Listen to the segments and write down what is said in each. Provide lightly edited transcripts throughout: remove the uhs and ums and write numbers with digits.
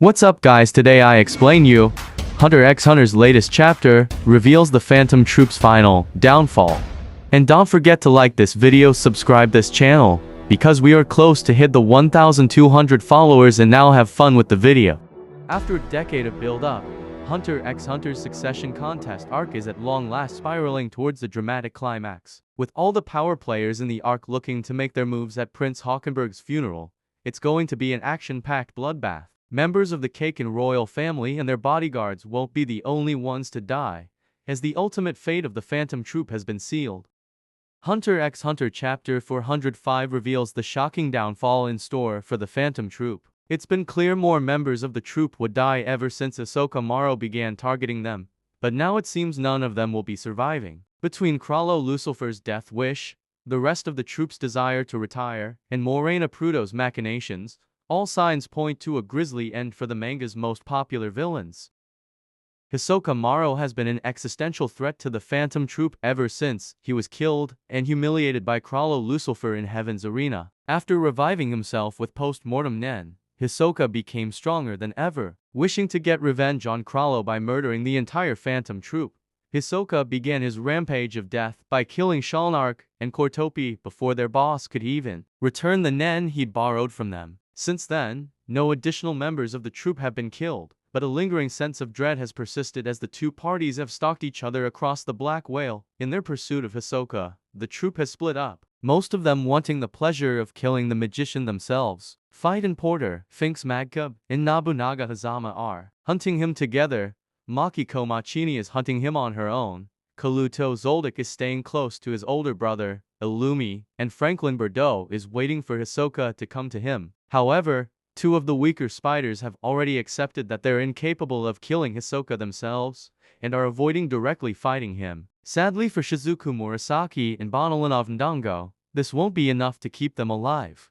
What's up guys, today I explain you Hunter x Hunter's latest chapter reveals the Phantom Troupe's final downfall. And don't forget to like this video, subscribe this channel, because we are close to hit the 1,200 followers and now have fun with the video. After a decade of build-up, Hunter x Hunter's Succession Contest arc is at long last spiraling towards the dramatic climax. With all the power players in the arc looking to make their moves at Prince Hawkenberg's funeral, it's going to be an action-packed bloodbath. Members of the Cake and Royal family and their bodyguards won't be the only ones to die, as the ultimate fate of the Phantom Troupe has been sealed. Hunter x Hunter Chapter 405 reveals the shocking downfall in store for the Phantom Troupe. It's been clear more members of the troupe would die ever since Hisoka Maro began targeting them, but now it seems none of them will be surviving. Between Chrollo Lucifer's death wish, the rest of the troupe's desire to retire, and Morena Prudo's machinations, all signs point to a grisly end for the manga's most popular villains. Hisoka Maro has been an existential threat to the Phantom Troupe ever since he was killed and humiliated by Chrollo Lucifer in Heaven's Arena. After reviving himself with post-mortem Nen, Hisoka became stronger than ever. Wishing to get revenge on Chrollo by murdering the entire Phantom Troupe, Hisoka began his rampage of death by killing Chrollo and Chrollo before their boss could even return the Nen he'd borrowed from them. Since then, no additional members of the troupe have been killed, but a lingering sense of dread has persisted as the two parties have stalked each other across the Black Whale. In their pursuit of Hisoka, the troupe has split up, most of them wanting the pleasure of killing the magician themselves. Fight and Porter, Finks Magcub, and Nobunaga Hazama are hunting him together. Makiko Machini is hunting him on her own. Kaluto Zoldyck is staying close to his older brother, Illumi, and Franklin Bordeaux is waiting for Hisoka to come to him. However, two of the weaker spiders have already accepted that they're incapable of killing Hisoka themselves, and are avoiding directly fighting him. Sadly for Shizuku Murasaki and Bonolinov Ndongo, this won't be enough to keep them alive.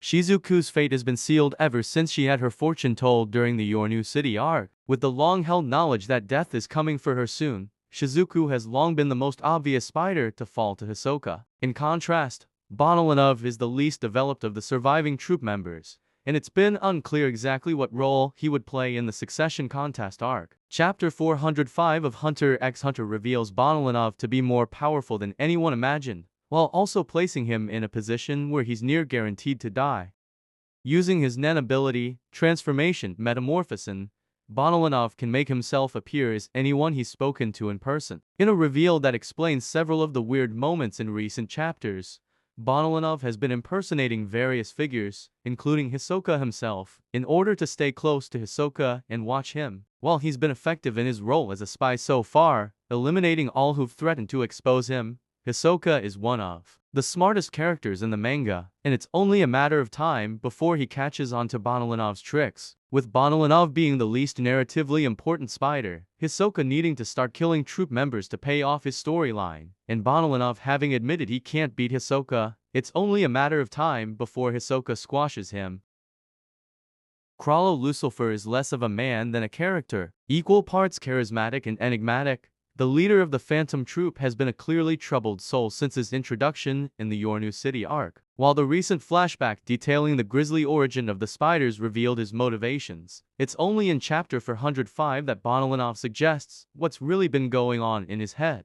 Shizuku's fate has been sealed ever since she had her fortune told during the Yornu City arc. With the long-held knowledge that death is coming for her soon, Shizuku has long been the most obvious spider to fall to Hisoka. In contrast, Bonolinov is the least developed of the surviving troupe members, and it's been unclear exactly what role he would play in the Succession Contest arc. Chapter 405 of Hunter x Hunter reveals Bonolinov to be more powerful than anyone imagined, while also placing him in a position where he's near guaranteed to die. Using his Nen ability, Transformation Metamorphosin, Bonolinov can make himself appear as anyone he's spoken to in person. In a reveal that explains several of the weird moments in recent chapters, Bonolinov has been impersonating various figures, including Hisoka himself, in order to stay close to Hisoka and watch him. While he's been effective in his role as a spy so far, eliminating all who've threatened to expose him, Hisoka is one of the smartest characters in the manga, and it's only a matter of time before he catches on to Bonolinov's tricks. With Bonolinov being the least narratively important spider, Hisoka needing to start killing troupe members to pay off his storyline, and Bonolinov having admitted he can't beat Hisoka, it's only a matter of time before Hisoka squashes him. Chrollo Lucifer is less of a man than a character. Equal parts charismatic and enigmatic, the leader of the Phantom Troupe has been a clearly troubled soul since his introduction in the Yornu City arc. While the recent flashback detailing the grisly origin of the spiders revealed his motivations, it's only in Chapter 405 that Bonolinov suggests what's really been going on in his head.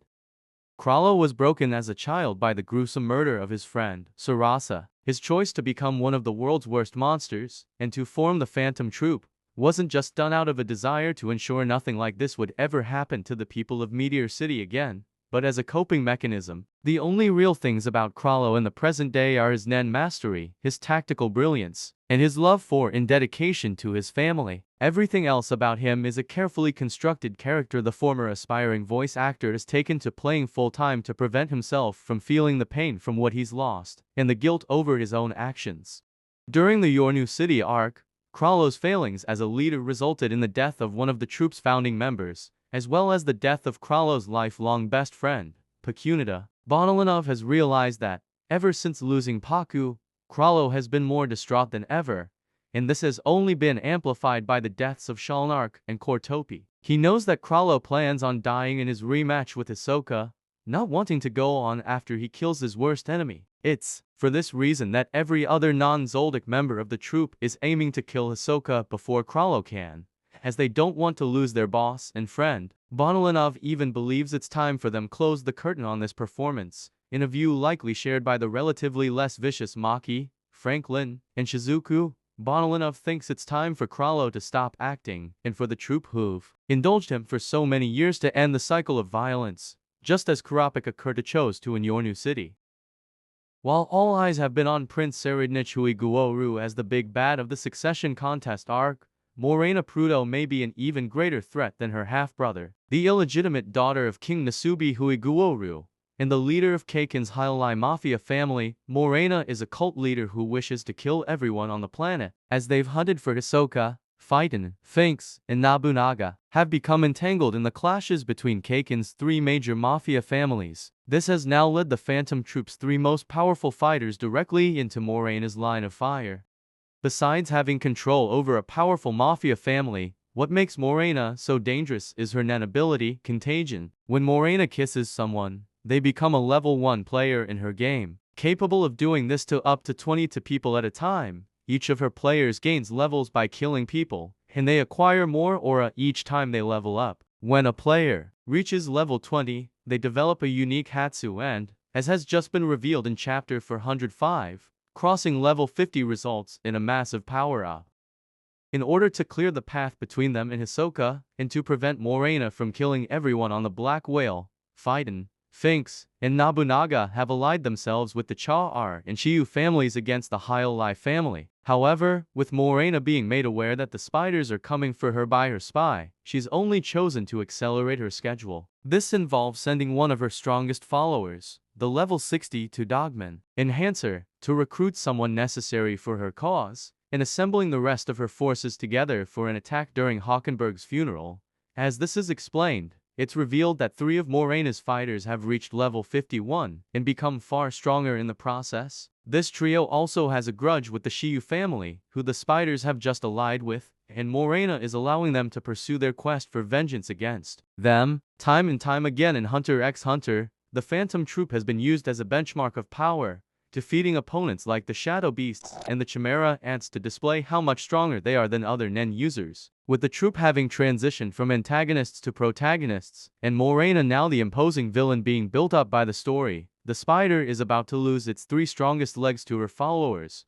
Chrollo was broken as a child by the gruesome murder of his friend, Sarasa. His choice to become one of the world's worst monsters, and to form the Phantom Troupe, wasn't just done out of a desire to ensure nothing like this would ever happen to the people of Meteor City again, but as a coping mechanism. The only real things about Chrollo in the present day are his Nen mastery, his tactical brilliance, and his love for and dedication to his family. Everything else about him is a carefully constructed character the former aspiring voice actor has taken to playing full-time to prevent himself from feeling the pain from what he's lost, and the guilt over his own actions. During the Yornu City arc, Chrollo's failings as a leader resulted in the death of one of the troupe's founding members, as well as the death of Chrollo's lifelong best friend, Pecunita. Bonolinov has realized that, ever since losing Paku, Chrollo has been more distraught than ever, and this has only been amplified by the deaths of Chrollo and Chrollo. He knows that Chrollo plans on dying in his rematch with Hisoka, not wanting to go on after he kills his worst enemy. It's for this reason that every other non-Zoldyck member of the troupe is aiming to kill Hisoka before Chrollo can, as they don't want to lose their boss and friend. Bonolinov even believes it's time for them close the curtain on this performance, in a view likely shared by the relatively less vicious Maki, Franklin, and Shizuku. Bonolinov thinks it's time for Chrollo to stop acting, and for the troupe who've indulged him for so many years to end the cycle of violence, just as Kurapika Kurta chose to in your new city. While all eyes have been on Prince Serednich Huiguoru as the big bad of the succession contest arc, Morena Prudo may be an even greater threat than her half-brother, the illegitimate daughter of King Nasubi Huiguoru, and the leader of Keiken's Hyolai Mafia family. Morena is a cult leader who wishes to kill everyone on the planet, as they've hunted for Hisoka, Phaeton, Finks, and Nobunaga, have become entangled in the clashes between Keiken's three major mafia families. This has now led the Phantom Troupe's three most powerful fighters directly into Morena's line of fire. Besides having control over a powerful mafia family, what makes Morena so dangerous is her nen ability, Contagion. When Morena kisses someone, they become a level 1 player in her game, capable of doing this to up to 20 people at a time. Each of her players gains levels by killing people, and they acquire more aura each time they level up. When a player reaches level 20, they develop a unique Hatsu and, as has just been revealed in Chapter 405, crossing level 50 results in a massive power-up. In order to clear the path between them and Hisoka, and to prevent Morena from killing everyone on the Black Whale, Phaeton, Finks, and Nobunaga have allied themselves with the Cha-R and Shiyu families against the Hyolai family. However, with Morena being made aware that the spiders are coming for her by her spy, she's only chosen to accelerate her schedule. This involves sending one of her strongest followers, the level 62 Dogman Enhancer, to recruit someone necessary for her cause, and assembling the rest of her forces together for an attack during Hockenberg's funeral. As this is explained, it's revealed that 3 of Morena's fighters have reached level 51 and become far stronger in the process. This trio also has a grudge with the Shiyu family, who the spiders have just allied with, and Morena is allowing them to pursue their quest for vengeance against them. Time and time again in Hunter x Hunter, the Phantom Troupe has been used as a benchmark of power, defeating opponents like the Shadow Beasts and the Chimera Ants to display how much stronger they are than other Nen users. With the troupe having transitioned from antagonists to protagonists, and Morena now the imposing villain being built up by the story, the spider is about to lose its 3 strongest legs to her followers,